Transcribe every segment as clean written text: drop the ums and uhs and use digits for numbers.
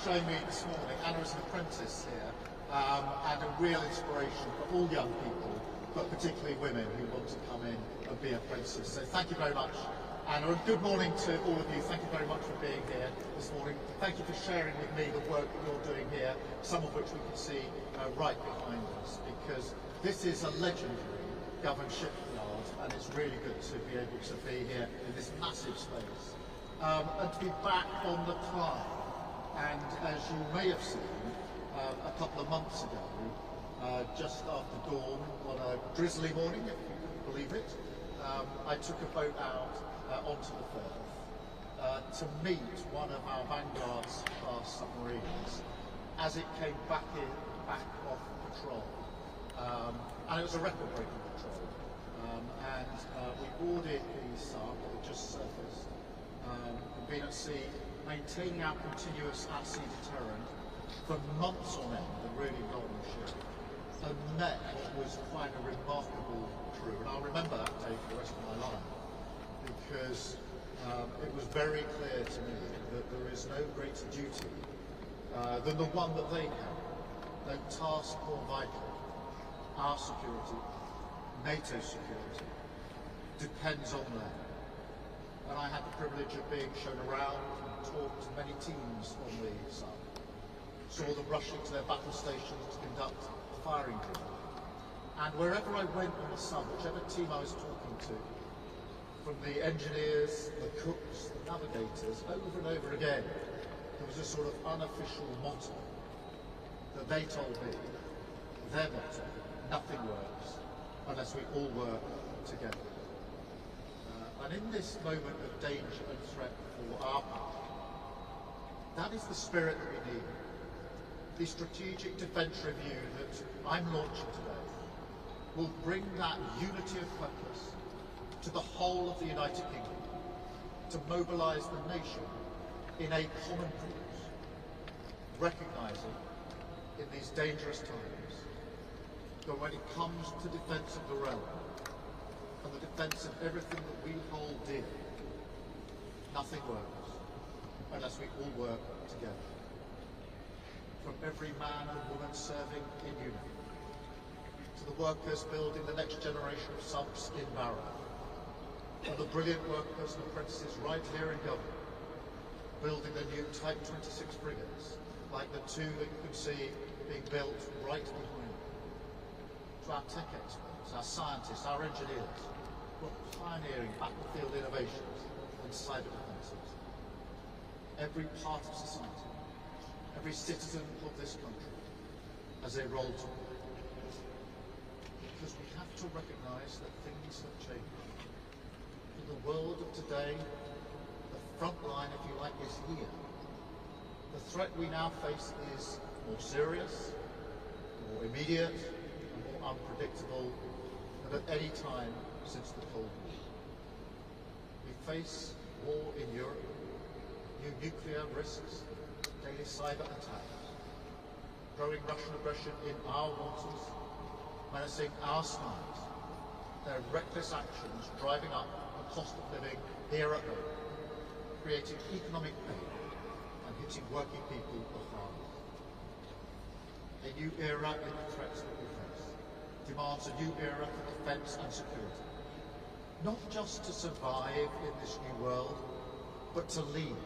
showing me this morning. Anna is an apprentice here and a real inspiration for all young people, but particularly women who want to come in and be apprentices. So thank you very much, Anna, and good morning to all of you. Thank you very much for being here this morning. Thank you for sharing with me the work that you're doing here, some of which we can see right behind us, because this is a legendary governed shipyard, and it's really good to be able to be here in this massive space and to be back on the climb. And as you may have seen, a couple of months ago, just after dawn on a drizzly morning, if you can believe it, I took a boat out onto the Firth to meet one of our Vanguard's class submarines as it came back off patrol. And it was a record-breaking patrol. We boarded the SARC that had just surfaced, been at sea, maintaining our continuous at-sea deterrent for months on end, a really long ship, and met what was quite a remarkable crew. And I'll remember that day for the rest of my life, because it was very clear to me that there is no greater duty than the one that they carry, no task more vital. Our security, NATO's security, depends on them. And I had the privilege of being shown around and talked to many teams on the SARC. Saw them rushing to their battle stations to conduct firing drill. And wherever I went on the SARC, whichever team I was talking to, from the engineers, the cooks, the navigators, over and over again, there was a sort of unofficial motto that they told me, their motto: nothing works unless we all work together. And in this moment of danger and threat for our country, that is the spirit that we need. The strategic defence review that I'm launching today will bring that unity of purpose to the whole of the United Kingdom, to mobilise the nation in a common cause, recognising in these dangerous times that when it comes to defence of the realm and the defence of everything that we hold dear, nothing works unless we all work together. From every man and woman serving in uniform, to the workers building the next generation of subs in Barrow, and the brilliant workers and apprentices right here in government, building the new Type 26 frigates, like the two that you can see being built right behind me. To our tech experts, our scientists, our engineers, who are pioneering battlefield innovations and cyber defences. Every part of society, every citizen of this country has a role to play. Because we have to recognise that things have changed. In the world of today, the front line, if you like, is here. The threat we now face is more serious, more immediate, and more unpredictable than at any time since the Cold War. We face war in Europe, new nuclear risks, daily cyber attacks, growing Russian aggression in our waters, menacing our skies, their reckless actions driving up the cost of living here at home, creating economic pain and hitting working people the hardest. A new era in the threats that we face demands a new era for defence and security, not just to survive in this new world, but to lead.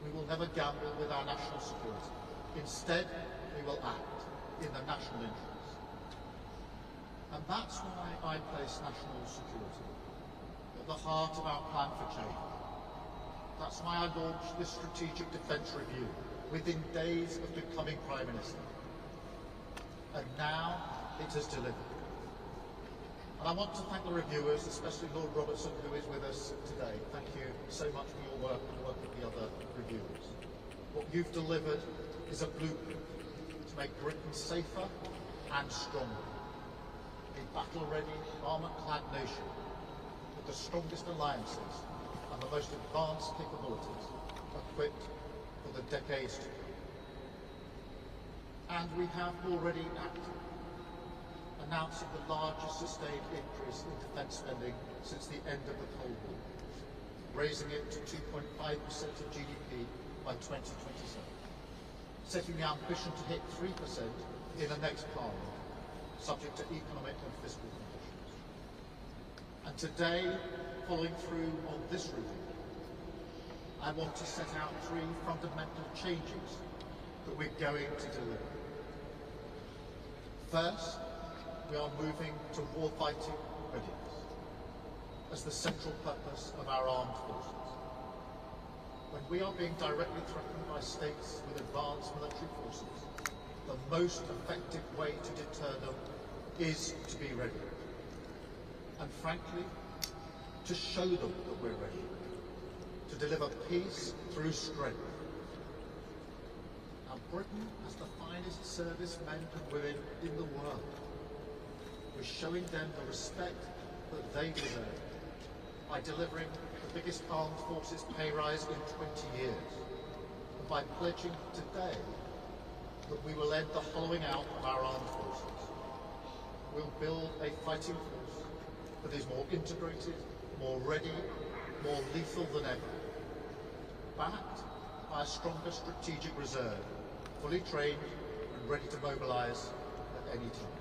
We will never gamble with our national security. Instead, we will act in the national interest. And that's why I place national security at the heart of our plan for change. That's why I launched this strategic defence review within days of becoming Prime Minister. And now it has delivered. And I want to thank the reviewers, especially Lord Robertson, who is with us today. Thank you so much for your work and the work of the other reviewers. What you've delivered is a blueprint to make Britain safer and stronger. A battle-ready, armour-clad nation with the strongest alliances and the most advanced capabilities, equipped for the decades to come. And we have already acted, announcing the largest sustained increase in defence spending since the end of the Cold War, raising it to 2.5% of GDP by 2027. setting the ambition to hit 3% in the next Parliament, subject to economic and fiscal conditions. And today, following through on this review, I want to set out 3 fundamental changes that we're going to deliver. First, we are moving to warfighting readiness as the central purpose of our armed forces. When we are being directly threatened by states with advanced military forces, the most effective way to deter them is to be ready. And frankly, to show them that we're ready, to deliver peace through strength. Now, Britain has the finest servicemen and women in the world. We're showing them the respect that they deserve by delivering the biggest armed forces pay rise in 20 years, and by pledging today that we will end the hollowing out of our armed forces. We'll build a fighting force that is more integrated, more ready, more lethal than ever, backed by a stronger strategic reserve, fully trained and ready to mobilise at any time.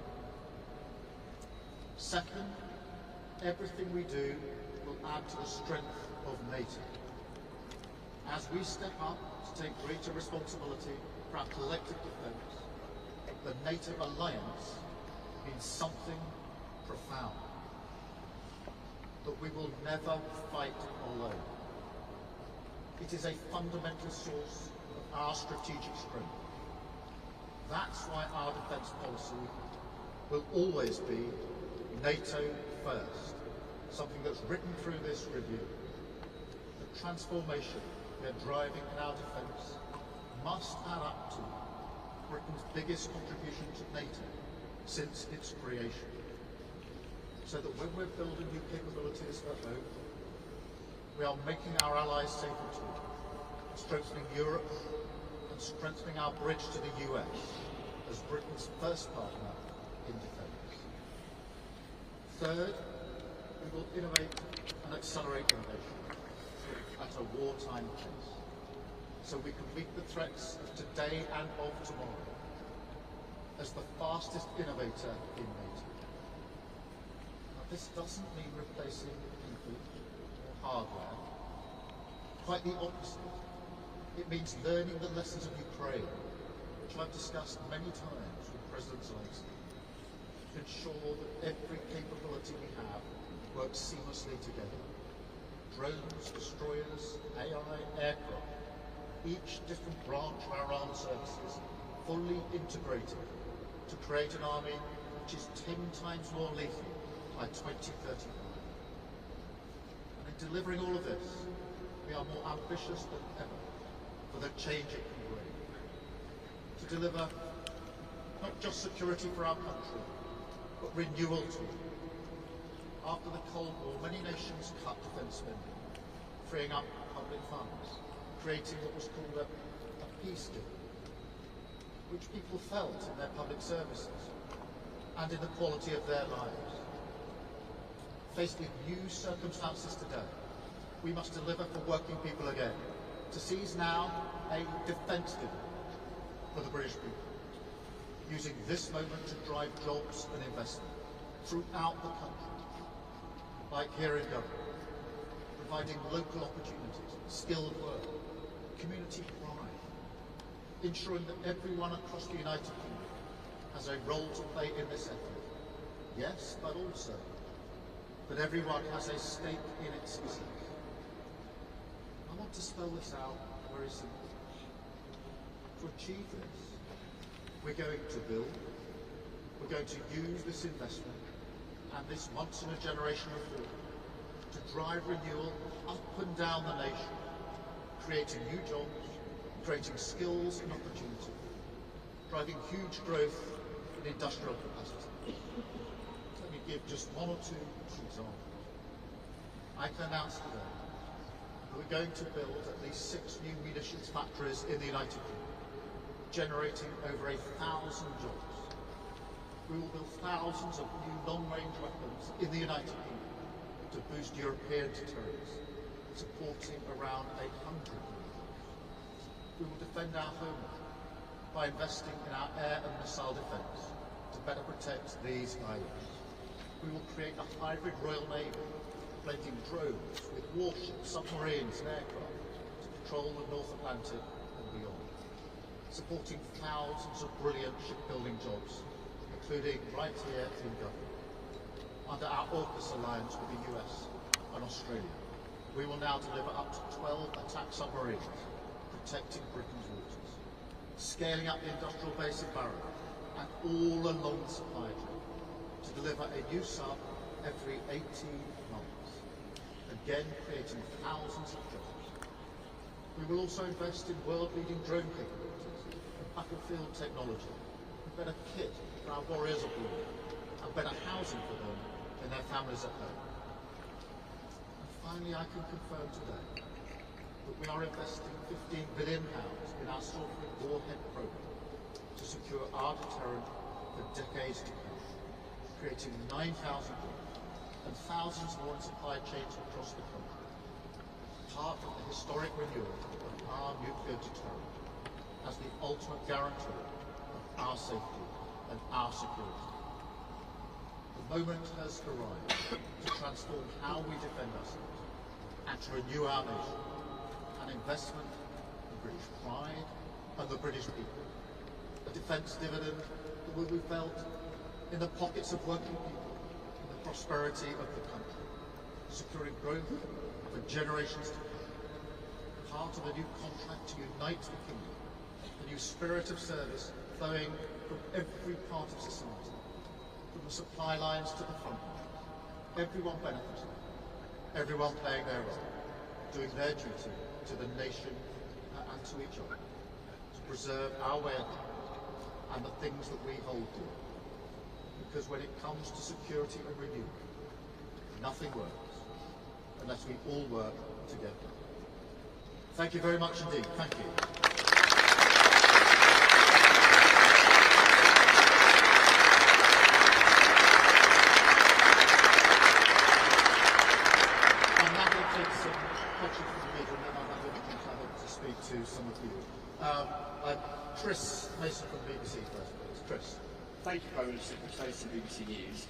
Second, everything we do will add to the strength of NATO. As we step up to take greater responsibility for our collective defence, the NATO alliance means something profound. That we will never fight alone. It is a fundamental source of our strategic strength. That's why our defence policy will always be NATO first, something that's written through this review. The transformation we are driving in our defence must add up to Britain's biggest contribution to NATO since its creation, so that when we're building new capabilities at home, we are making our allies safer too, strengthening Europe and strengthening our bridge to the US as Britain's first partner in defence. Third, we will innovate and accelerate innovation at a wartime pace, so we can meet the threats of today and of tomorrow as the fastest innovator in NATO. Now, this doesn't mean replacing people or hardware. Quite the opposite. It means learning the lessons of Ukraine, which I've discussed many times with President Zelensky, to ensure that every capability we have works seamlessly together. Drones, destroyers, AI, aircraft, each different branch of our armed services fully integrated to create an army which is 10 times more lethal by 2035. And in delivering all of this, we are more ambitious than ever for the change it can bring. To deliver not just security for our country, but renewal too. After the Cold War, many nations cut defence spending, freeing up public funds, creating what was called a peace gift, which people felt in their public services and in the quality of their lives. Faced with new circumstances today, we must deliver for working people again, to seize now a defence dividend for the British people, using this moment to drive jobs and investment throughout the country, like here in Dublin, providing local opportunities, skilled work, community pride, ensuring that everyone across the United Kingdom has a role to play in this effort. Yes, but also that everyone has a stake in its success. I want to spell this out very simply. To achieve this, we're going to build, we're going to use this investment and this once-in-a-generation reform to drive renewal up and down the nation, creating new jobs, creating skills and opportunity, driving huge growth in industrial capacity. Let me give just one or two examples. I can announce today that we're going to build at least 6 new munitions factories in the United Kingdom, generating over 1,000 jobs. We will build thousands of new long-range weapons in the United Kingdom to boost European deterrence, supporting around 800 million. We will defend our homeland by investing in our air and missile defence to better protect these islands. We will create a hybrid Royal Navy, blending drones with warships, submarines and aircraft to patrol the North Atlantic and beyond, supporting thousands of brilliant shipbuilding jobs, including right here in government. Under our AUKUS alliance with the US and Australia, we will now deliver up to 12 attack submarines, protecting Britain's waters, scaling up the industrial base in Barrow and all along the supply chain to deliver a new sub every 18 months, again creating thousands of jobs. We will also invest in world-leading drone capabilities and battlefield technology, and better kit for our warriors abroad, and better housing for them and their families at home. Finally, I can confirm today that we are investing £15 billion in our sovereign warhead programme to secure our deterrent for decades to come, creating 9,000 jobs and thousands more in supply chains across the country, part of the historic renewal of our nuclear deterrent as the ultimate guarantor of our safety and our security. The moment has arrived to transform how we defend ourselves and to renew our nation, an investment in British pride and the British people, a defence dividend that will be felt in the pockets of working people, in the prosperity of the country, securing growth for generations to come, part of a new contract to unite the kingdom, a new spirit of service flowing from every part of society, from the supply lines to the front lines, everyone benefiting, everyone playing their role, doing their duty to the nation and to each other, to preserve our way of life and the things that we hold dear. Because when it comes to security and renewal, nothing works unless we all work together. Thank you very much indeed. Thank you. To some of you. Chris Mason from BBC first, please. Chris. Thank you, Prime Minister. Chris Mason, BBC News.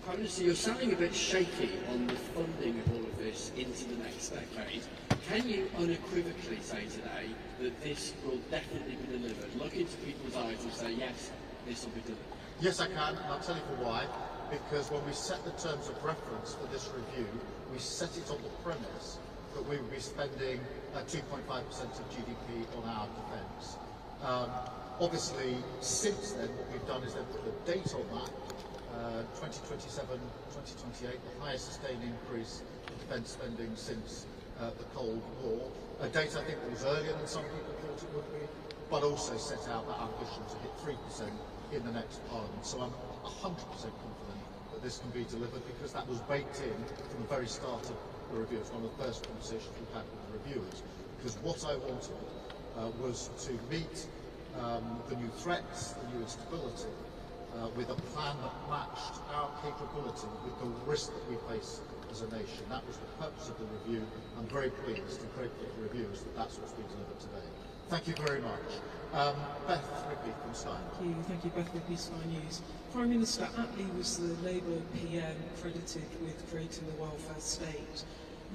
Prime Minister, you're sounding a bit shaky on the funding of all of this into the next decade. Can you unequivocally say today that this will definitely be delivered? Look into people's eyes and say, yes, this will be delivered. Yes, I can, and I'll tell you for why. Because when we set the terms of reference for this review, we set it on the premise that we will be spending 2.5% of GDP on our defence. Obviously, since then, what we've done is then put a date on that, 2027, 2028, the highest sustained increase in defence spending since the Cold War. A date I think that was earlier than some people thought it would be, but also set out that ambition to hit 3% in the next Parliament. So I'm 100% confident that this can be delivered because that was baked in from the very start of the review. It's one of the first conversations we've had with the reviewers, because what I wanted was to meet the new threats, the new instability, with a plan that matched our capability with the risk that we face as a nation. That was the purpose of the review. I'm very pleased and grateful to the reviewers that that's what's been delivered today. Thank you very much. Beth Ripley from Sky. Thank you, Beth Ripley, Sky News. Prime Minister Attlee was the Labour PM credited with creating the welfare state.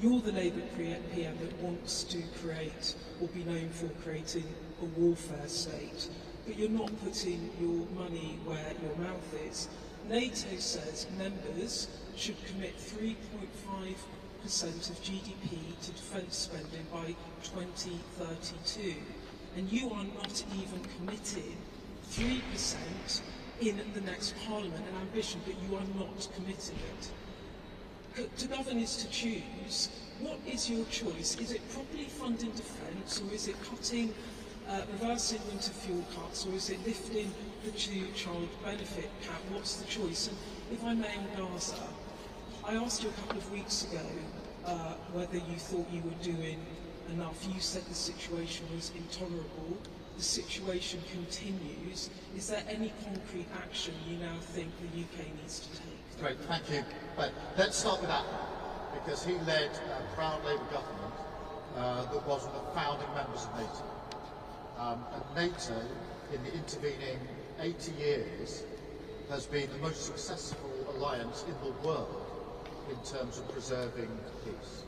You're the Labour PM that wants to create or be known for creating a warfare state, but you're not putting your money where your mouth is. NATO says members should commit 3.5% of GDP to defence spending by 2032, and you are not even committing 3% in the next Parliament, an ambition, but you are not committing it. To govern is to choose. What is your choice? Is it properly funding defence, or is it cutting, reversing winter fuel cuts, or is it lifting the two-child benefit cap? What's the choice? And if I may, on Gaza, I asked you a couple of weeks ago whether you thought you were doing enough. You said the situation was intolerable. The situation continues. Is there any concrete action you now think the UK needs to take? Great, thank you. But let's start with that, because he led a proud Labour government that was one of the founding members of NATO. And NATO, in the intervening 80 years, has been the most successful alliance in the world in terms of preserving peace.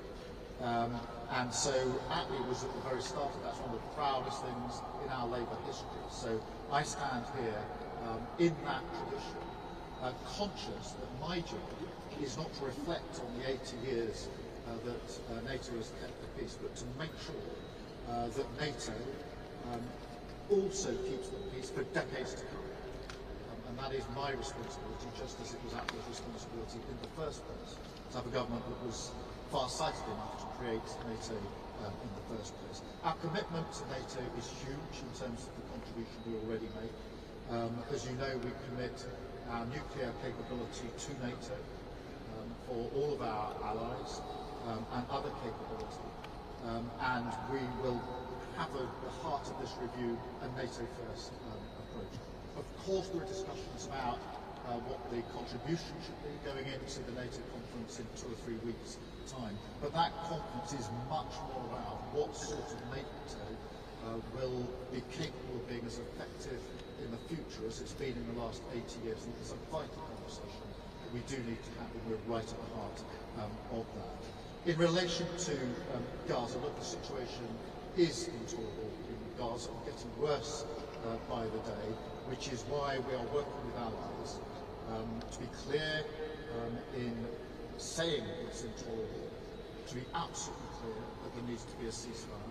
And so Attlee was at the very start of that. That's one of the proudest things in our Labour history. So I stand here in that tradition, conscious that my job is not to reflect on the 80 years that NATO has kept the peace, but to make sure that NATO also keeps the peace for decades to come. And that is my responsibility, just as it was Attlee's responsibility in the first place, to have a government that was far-sighted enough to create NATO in the first place. Our commitment to NATO is huge in terms of the contribution we already make. As you know, we commit our nuclear capability to NATO for all of our allies and other capability. And we will have at the heart of this review a NATO-first approach. Of course, there are discussions about what the contribution should be going into the NATO conference in 2 or 3 weeks' time. But that conference is much more about what sort of NATO will be capable of being as effective in the future as it's been in the last 80 years. And it's a vital conversation that we do need to have, and we're right at the heart of that. In relation to Gaza, look, the situation is intolerable in Gaza and getting worse by the day, which is why we are working with allies to be clear in saying it's intolerable, to be absolutely clear that there needs to be a ceasefire,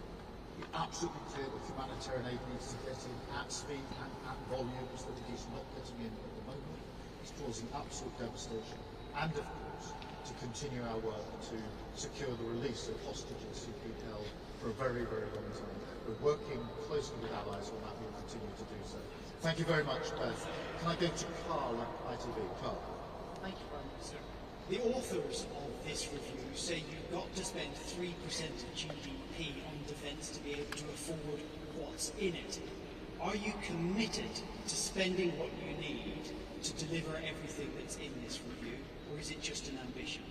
be absolutely clear that humanitarian aid needs to get in at speed and at volumes that it is not getting in at the moment. It's causing absolute devastation, and of course to continue our work to secure the release of hostages who've been held for a very, very long time. We're working closely with allies on that. We'll continue to do so. Thank you very much, Beth. Can I go to Carl at ITV? Carl. Thank you very much, sir. The authors of this review say you've got to spend 3% of GDP on defence to be able to afford what's in it. Are you committed to spending what you need to deliver everything that's in this review, or is it just an ambition?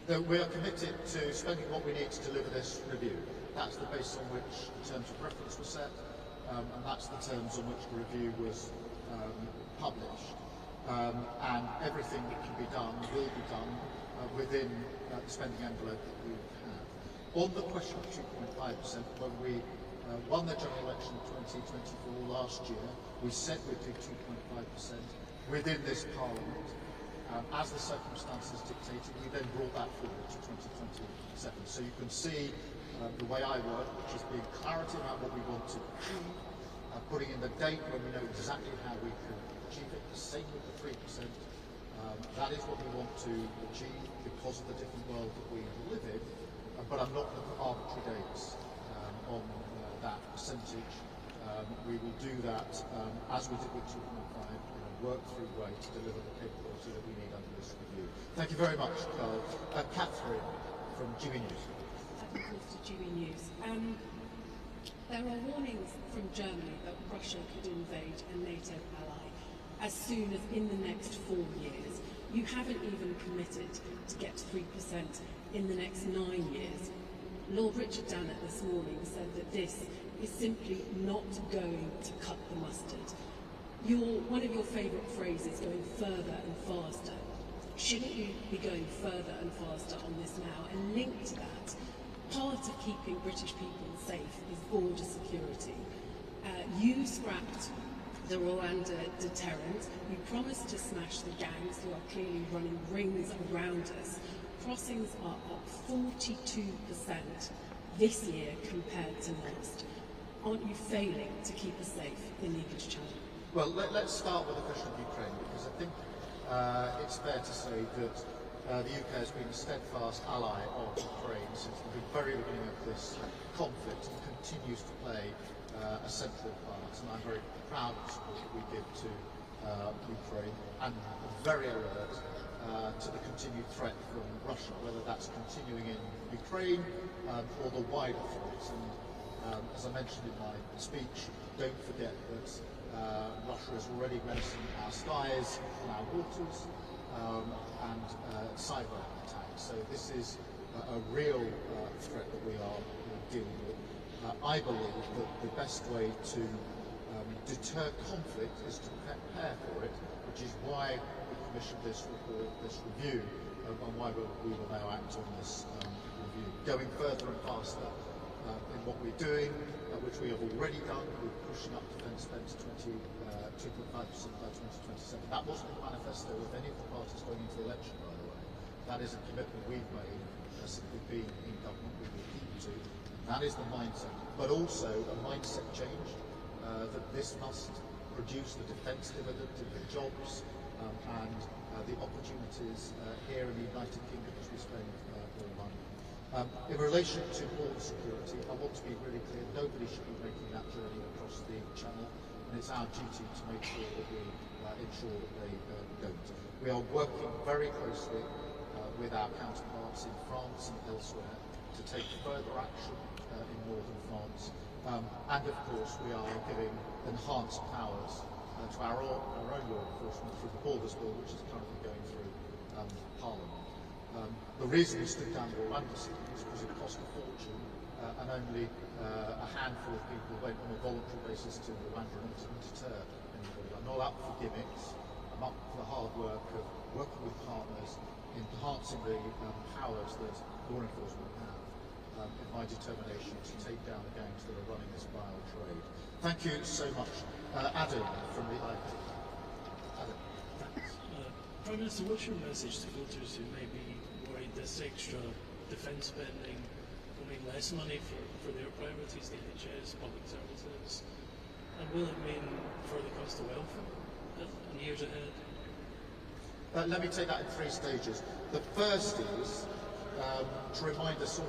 No, we are committed to spending what we need to deliver this review. That's the basis on which the terms of reference were set, and that's the terms on which the review was published. And everything that can be done will be done within the spending envelope that we have. On the question of 2.5%, when we won the general election in 2024 last year, we said we'd do 2.5% within this Parliament. As the circumstances dictated, we then brought that forward to 2027. So you can see the way I work, which is being clarity about what we want to achieve, putting in the date when we know exactly how we can achieve it. The same with the 3%. That is what we want to achieve because of the different world that we live in. But I'm not going to put arbitrary dates on that percentage. We will do that as we did with 2.5, in a work-through way to deliver the capability that we need under this review. Thank you very much, Carl. Catherine from GB News. To GB News. There are warnings from Germany that Russia could invade a NATO ally as soon as in the next 4 years. You haven't even committed to get to 3% in the next 9 years. Lord Richard Dannett this morning said that this is simply not going to cut the mustard. One of your favourite phrases, going further and faster. Shouldn't you be going further and faster on this now? And linked to that, part of keeping British people safe is border security. You scrapped the Rwanda deterrent. You promised to smash the gangs who are clearly running rings around us. Crossings are up 42% this year compared to last. Aren't you failing to keep us safe in the English Channel? Well, let's start with the question of Ukraine, because I think it's fair to say that the UK has been a steadfast ally of Ukraine since the very beginning of this conflict and continues to play a central part. And I'm very proud of the support that we give to Ukraine, and very alert to the continued threat from Russia, whether that's continuing in Ukraine or the wider threats. And as I mentioned in my speech, don't forget that Russia is already menacing our skies and our waters, and cyber attacks. So this is a real threat that we are dealing with. I believe that the best way to deter conflict is to prepare for it, which is why we commissioned this report, this review, and why we will now act on this review. Going further and faster in what we're doing, which we have already done, we're pushing up defence spend to 2.5% by 2027. That wasn't in the manifesto of any of the parties going into the election, by the way. That is a commitment we've made since we've been in government, we will keep to. That is the mindset, but also a mindset change that this must produce the defence dividend in the jobs and the opportunities here in the United Kingdom as we spend more money. In relation to border security, I want to be really clear, nobody should be making that journey across the channel, and it's our duty to make sure that we ensure that they don't. We are working very closely with our counterparts in France and elsewhere to take further action in northern France. And of course we are giving enhanced powers to our own law enforcement through the Borders Bill, which is currently going through Parliament. The reason we stood down the Rwanda scheme is because it cost a fortune and only a handful of people went on a voluntary basis to Rwanda, and it didn't deter anybody. I'm not up for gimmicks. I'm up for the hard work of working with partners, enhancing the powers that law enforcement have in my determination to take down the gangs that are running this vile trade. Thank you so much. Adam from the IP. Adam. Thanks. Prime Minister, what's your message to voters who may be worried this extra defence spending will mean less money for their priorities, the NHS, public services, and will it mean further cost of welfare in years ahead? Let me take that in 3 stages. The first is to remind us all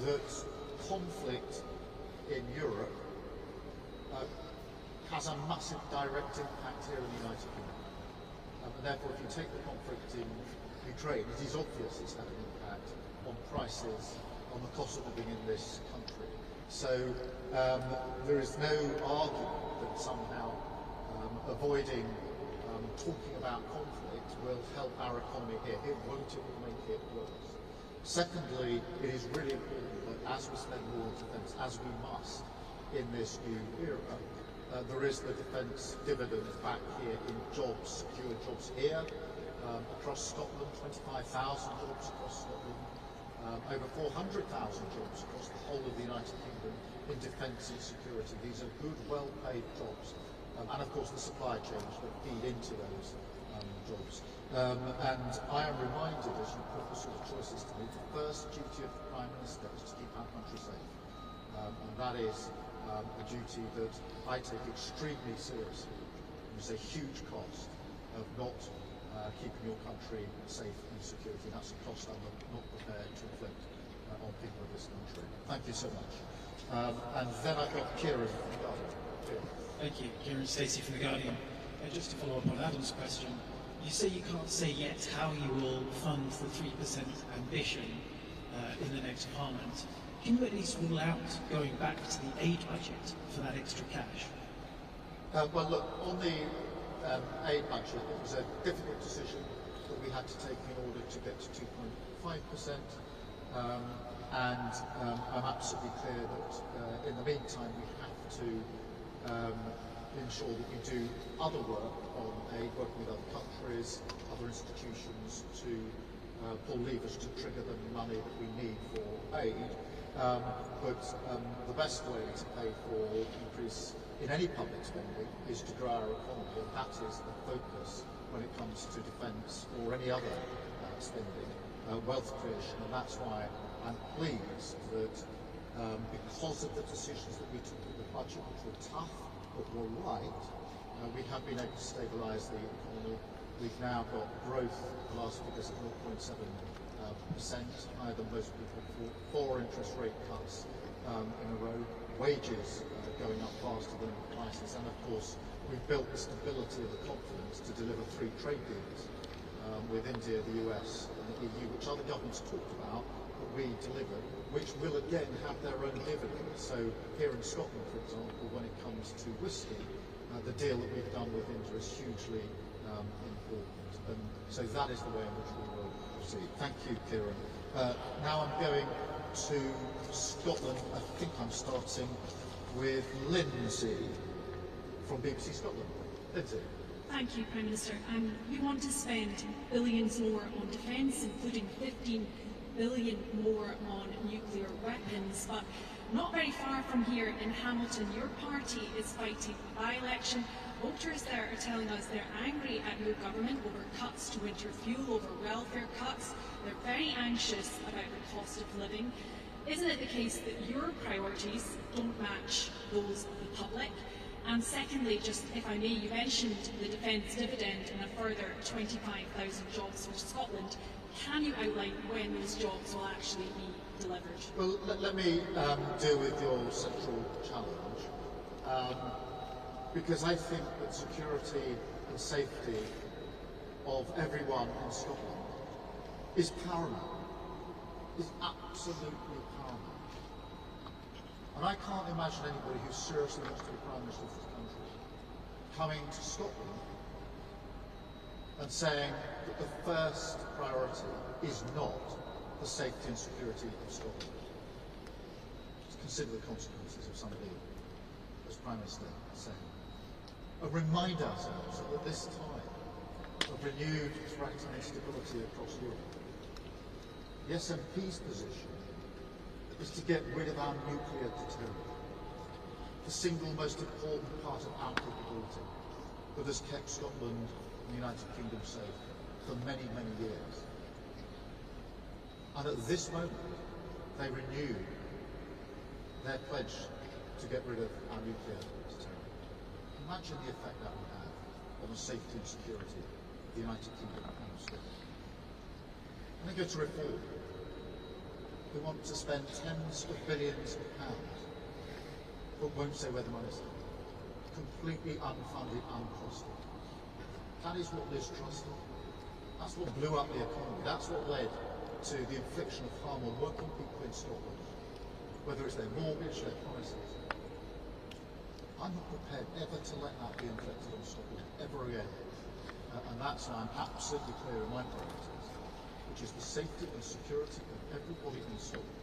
that conflict in Europe has a massive direct impact here in the United Kingdom. And therefore, if you take the conflict in Ukraine, it is obvious it's had an impact on prices, on the cost of living in this country. So there is no argument that somehow avoiding talking about conflict will help our economy here. It won't, it will make it worse. Secondly, it is really important that as we spend more on defence, as we must in this new era, there is the defence dividend back here in jobs, secure jobs here, across Scotland, 25,000 jobs across Scotland, over 400,000 jobs across the whole of the United Kingdom in defence and security. These are good, well-paid jobs. And of course the supply chains that feed into those jobs. And I am reminded, as you put the sort of choices to me, the first duty of the Prime Minister is to keep our country safe. And that is a duty that I take extremely seriously. There's a huge cost of not keeping your country safe and security. That's a cost I'm not prepared to inflict on people of this country. Thank you so much. And then I've got Kieran from the Guardian. Thank you. Kieran Stacey from The Guardian. Just to follow up on Adam's question, you say you can't say yet how you will fund the 3% ambition in the next Parliament. Can you at least rule out going back to the aid budget for that extra cash? Well, look, on the aid budget, it was a difficult decision that we had to take in order to get to 2.5%. And I'm absolutely clear that in the meantime we have to ensure that we do other work on aid, working with other countries, other institutions to pull levers to trigger the money that we need for aid. But the best way to pay for increase in any public spending is to grow our economy, and that is the focus when it comes to defence or any other spending, wealth creation, and that's why I'm pleased that because of the decisions that we took with the budget, which were tough but were right, we have been able to stabilise the economy. We've now got growth, the last figures at 0.7%, higher than most people thought, 4 interest rate cuts in a row, wages going up faster than prices, and of course we've built the stability and the confidence to deliver 3 trade deals with India, the US and the EU, which other governments talked about, but we delivered, which will again have their own dividends. So here in Scotland, for example, when it comes to whisky, the deal that we've done with India is hugely important. And so that is the way in which we will proceed. Thank you, Kieran. Now I'm going to Scotland. I think I'm starting with Lindsay from BBC Scotland. Lindsay. Thank you, Prime Minister. You want to spend billions more on defence, including 15 billion more on nuclear weapons, but not very far from here in Hamilton, your party is fighting a by-election. Voters there are telling us they're angry at your government over cuts to winter fuel, over welfare cuts. They're very anxious about the cost of living. Isn't it the case that your priorities don't match those of the public? And secondly, just if I may, you mentioned the defence dividend and a further 25,000 jobs for Scotland. Can you outline when those jobs will actually be delivered? Well, let me deal with your central challenge, because I think that security and safety of everyone in Scotland is paramount, is absolutely paramount. And I can't imagine anybody who seriously wants to be Prime Minister of this country coming to Scotland and saying that the first priority is not the safety and security of Scotland. Just consider the consequences of somebody as Prime Minister saying. And remind ourselves that at this time of renewed threat and instability across Europe, the SNP's position is to get rid of our nuclear deterrent, the single most important part of our capability that has kept Scotland and the United Kingdom safe for many, many years. And at this moment, they renew their pledge to get rid of our nuclear deterrent. Imagine the effect that would have on the safety and security of the United Kingdom and of Scotland. And they go to reform. They want to spend tens of billions of pounds, but won't say where the money's going. Completely unfunded, uncosted. That is what Liz Truss did. That's what blew up the economy. That's what led to the infliction of harm on working people in Scotland, whether it's their mortgage, their prices. I'm not prepared ever to let that be inflicted on Scotland, ever again. And that's why I'm absolutely clear in my priorities, which is the safety and security of everybody in Scotland,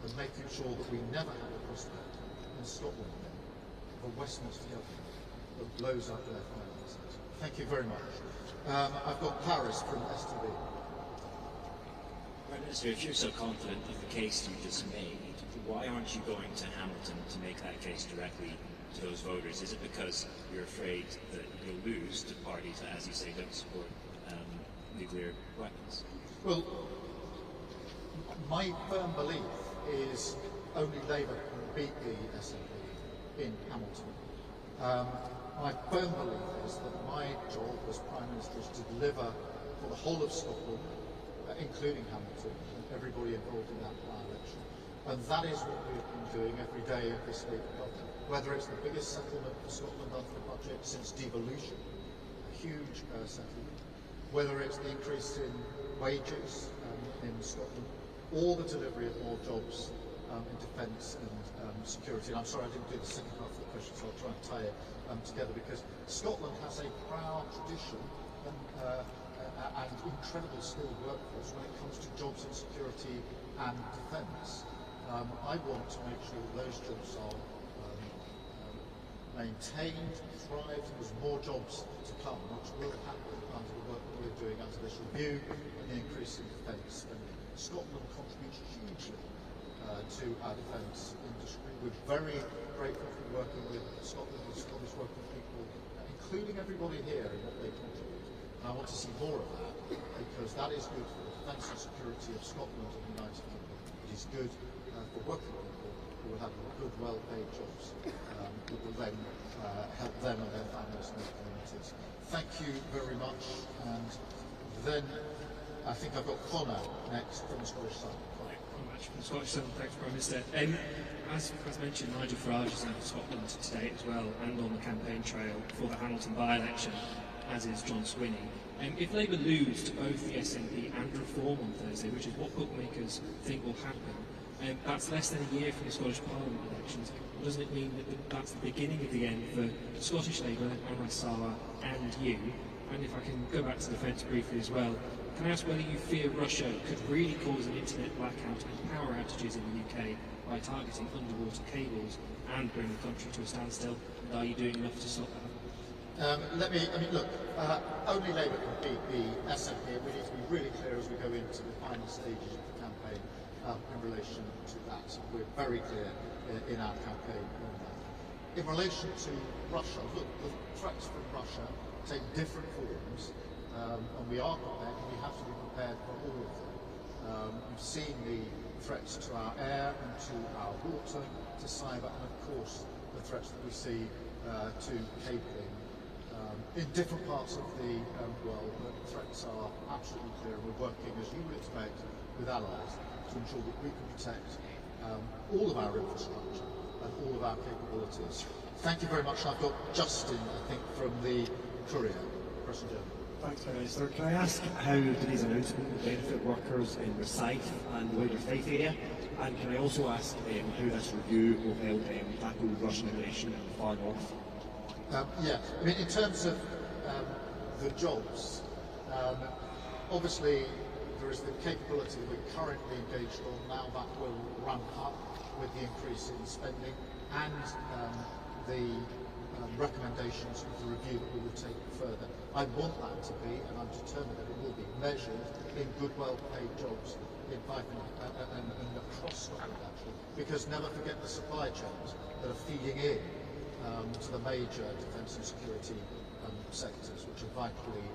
and making sure that we never have a prospect in Scotland again of a Westminster government that blows up their finances. Thank you very much. I've got Paris from STV. Prime Minister, if you're so confident of the case you just made, why aren't you going to Hamilton to make that case directly to those voters? Is it because you're afraid that you'll lose to parties that, as you say, don't support nuclear weapons? Well, my firm belief is only Labour can beat the SNP in Hamilton. My firm belief is that my job as Prime Minister is to deliver for the whole of Scotland, including Hamilton, and everybody involved in that by-election. And that is what we've been doing every day of this Labour government. Whether it's the biggest settlement for Scotland under the budget since devolution, a huge settlement, whether it's the increase in wages in Scotland, or the delivery of more jobs in defence and security. And I'm sorry I didn't do the second half of the question, so I'll try and tie it together, because Scotland has a proud tradition and incredible skilled workforce when it comes to jobs in security and defence. I want to make sure that those jobs are maintained, thrive, and there's more jobs to come, which will happen under the work that we're doing under this review and the increase in defence spending. Scotland contributes hugely to our defence industry. We're very grateful for working with Scotland and Scottish working people, including everybody here in what they contribute. And I want to see more of that, because that is good for the defence and security of Scotland and the United Kingdom. It is good for working people who will have good, well-paid jobs that will then help them and their families and their communities. Thank you very much. And then I think I've got Connor next from the Scottish Sun. From the Scottish Sun, thanks, Prime Minister. As mentioned, Nigel Farage is in Scotland today as well, and on the campaign trail for the Hamilton by-election, as is John Swinney. If Labour lose to both the SNP and Reform on Thursday, which is what bookmakers think will happen, that's less than a year from the Scottish Parliament elections. Doesn't it mean that that's the beginning of the end for Scottish Labour, Anna Sala and you? And if I can go back to defence briefly as well, can I ask whether you fear Russia could really cause an internet blackout and power outages in the UK by targeting underwater cables and bring the country to a standstill? And are you doing enough to stop that? Look, only Labour can beat the SNP, and we need to be really clear as we go into the final stages of the campaign in relation to that. We're very clear in our campaign on that. In relation to Russia, look, the threats from Russia take different forms, and we are prepared, and we have to be prepared for all of them. We've seen the threats to our air and to our water, to cyber, and of course the threats that we see to cabling. In different parts of the world, the threats are absolutely clear, and we're working, as you would expect, with allies to ensure that we can protect all of our infrastructure and all of our capabilities. Thank you very much. I've got Justin, I think, from the Courier, Press and Journal. Thanks, Prime Minister. Can I ask how today's announcement will benefit workers in Rosyth and the wider Fife area? And can I also ask how this review will help tackle Russian aggression in the far north? In terms of the jobs, obviously there is the capability we're currently engaged on. Now that will ramp up with the increase in spending and the recommendations of the review that we will take further. I want that to be, and I'm determined that it will be, measured in good, well-paid jobs in Fife and across Scotland, actually, because never forget the supply chains that are feeding in to the major defence and security sectors, which are vitally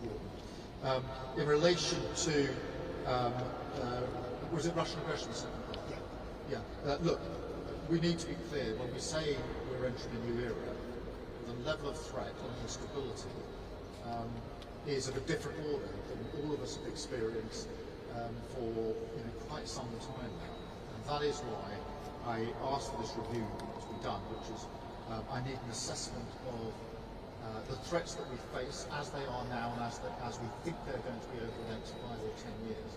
important. In relation to, was it Russian aggression, the second part? Look, we need to be clear when we say we're entering a new era. The level of threat and instability is of a different order than all of us have experienced for quite some time now. And that is why I asked for this review to be done, which is I need an assessment of the threats that we face as they are now and as we think they're going to be over the next 5 or 10 years,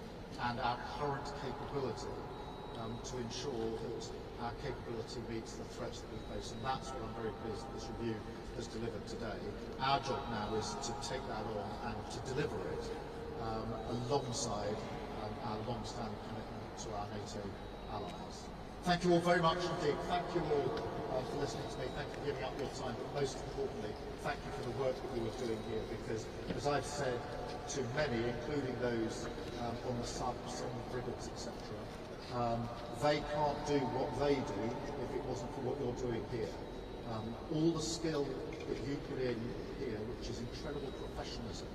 and our current capability to ensure that our capability meets the threats that we face. And that's what I'm very pleased that this review has delivered today. Our job now is to take that on and to deliver it alongside our long-standing commitment to our NATO allies. Thank you all very much indeed. Thank you all for listening to me. Thank you for giving up your time. But most importantly, thank you for the work that we were doing here, because as I've said to many, including those on the subs, on the frigates, etc., they can't do what they do if it wasn't for what you're doing here. All the skill that you put in here, which is incredible professionalism,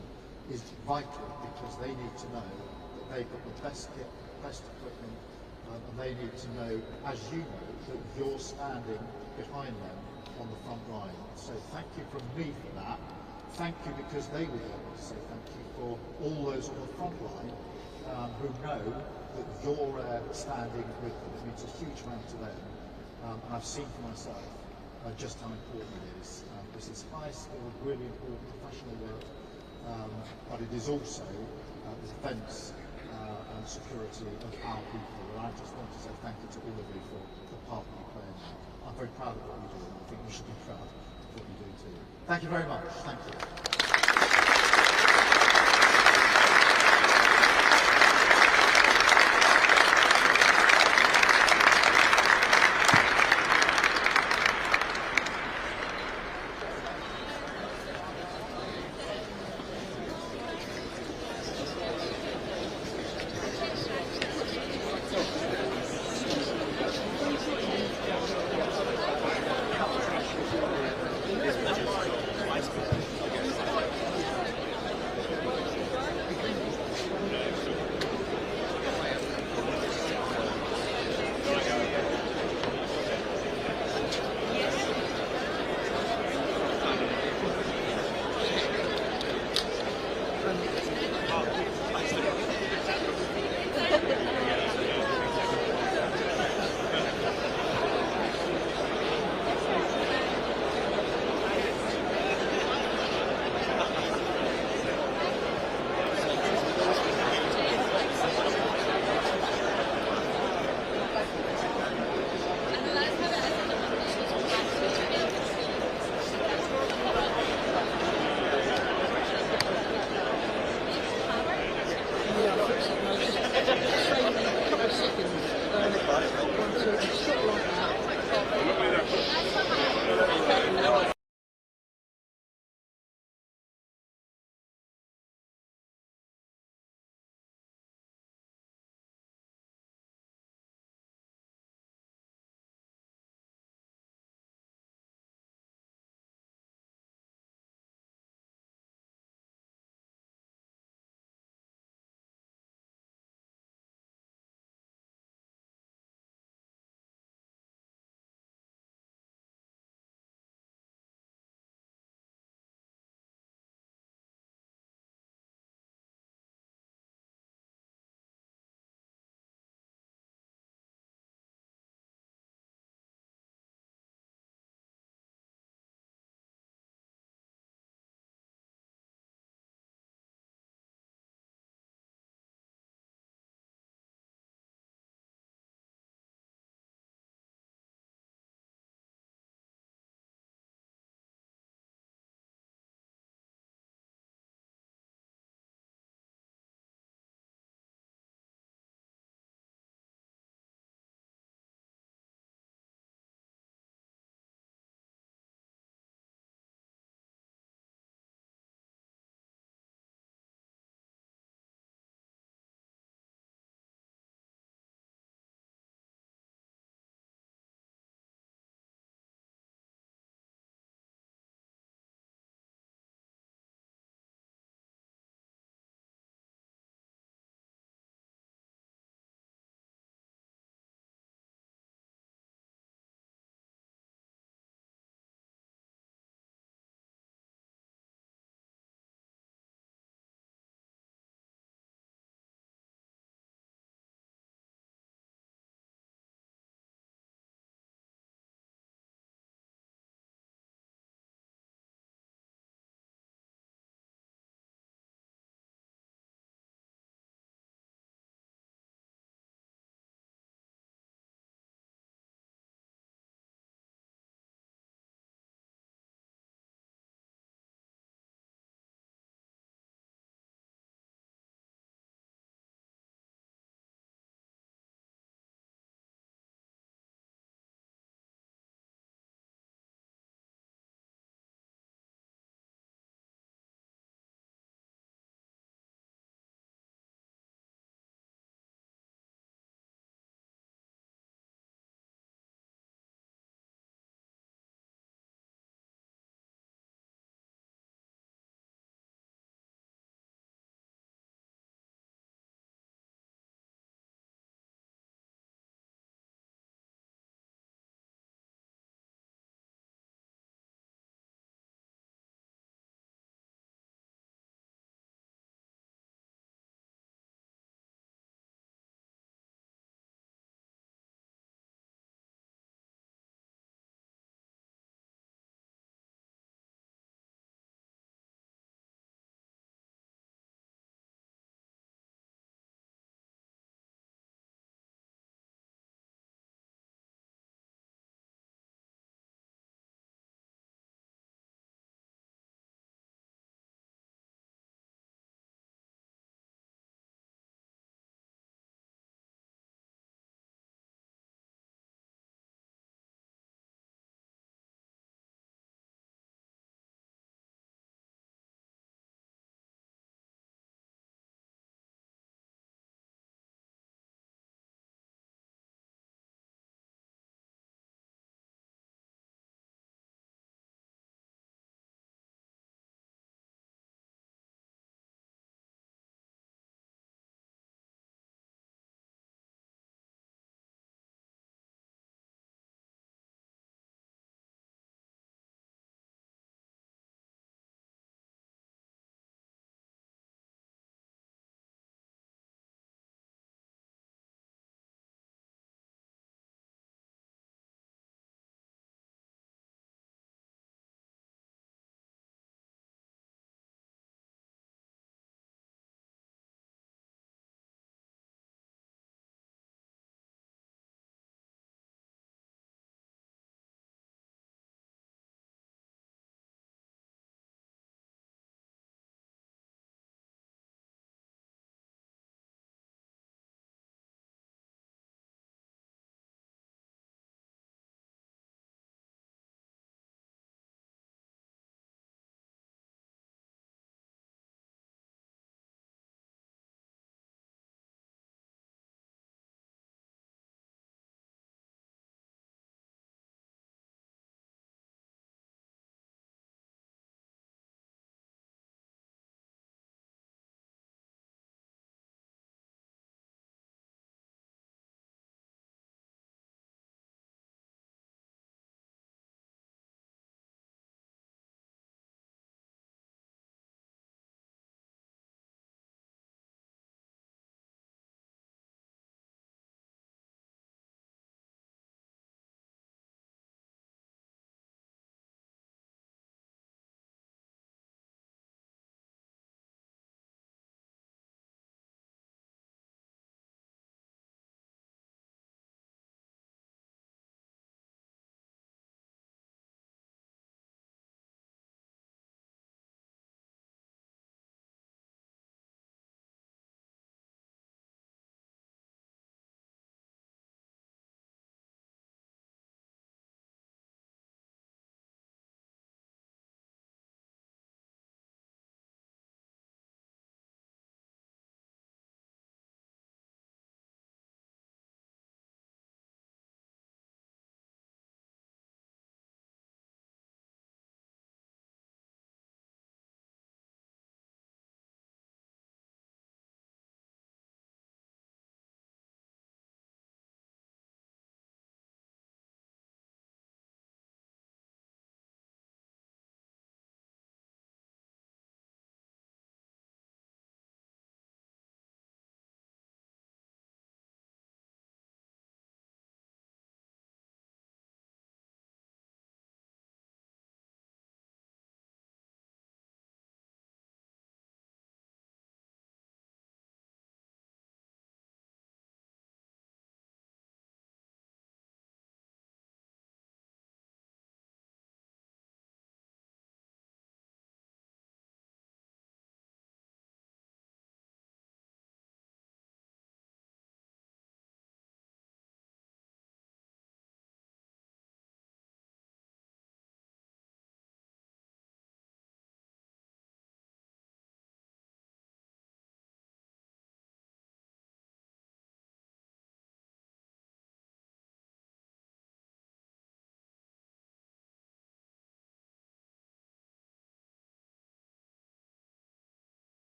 is vital, because they need to know that they've got the best kit, best equipment, and they need to know, as you know, that you're standing behind them on the front line. So thank you from me for that. Thank you because they would like me to say thank you for all those on the front line who know that you're standing with them. It means a huge amount to them. And I've seen for myself just how important it is. This is high-skilled, really important professional work, but it is also the defence and security of our people. And I just want to say thank you to all of you for the part that you play in that. I'm very proud of what you do, and I think you should be proud of what you do too. Thank you very much. Thank you.